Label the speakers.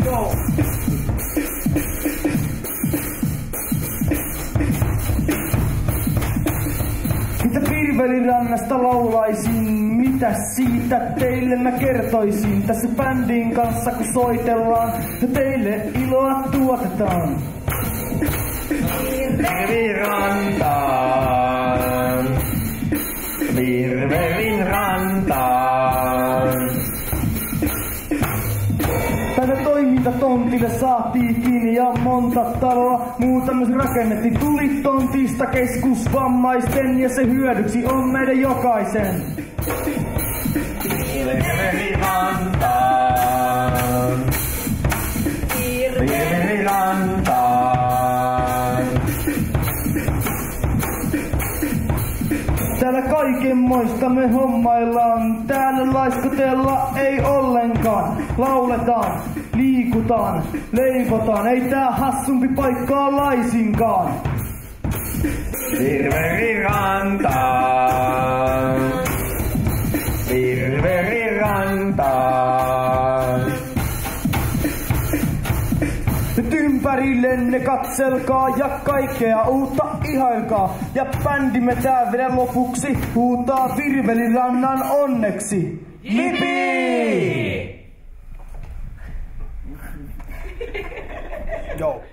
Speaker 1: Go! Mitä Virvelin rannasta laulaisin, mitä siitä teille mä kertoisin. Tässä bändin kanssa kun soitellaan ja teille iloa tuotetaan.
Speaker 2: Virvelin rantaan, Virvelin rantaan.
Speaker 1: Tätä toimintatontille saatiin kiinni ja monta taloa muuta myös rakennettiin. Tuli tontista keskusvammaisten ja se hyödyksi on meidän jokaisen.
Speaker 2: Virvelin rantaan, Virvelin rantaan.
Speaker 1: Täällä kaikenmoista me hommaillaan, täällä laiskotella ei ollenkaan. Lauletaan, liikutaan, leivotaan, ei tää hassumpi paikkaa laisinkaan.
Speaker 2: Virvelin rantaan, Virvelin rantaan.
Speaker 1: Nyt ympärillenne katselkaa ja kaikkea uutta ihailkaa. Ja bändimme tää vielä lopuksi huutaa Virvelin rannan onneksi. Jippii! Joo.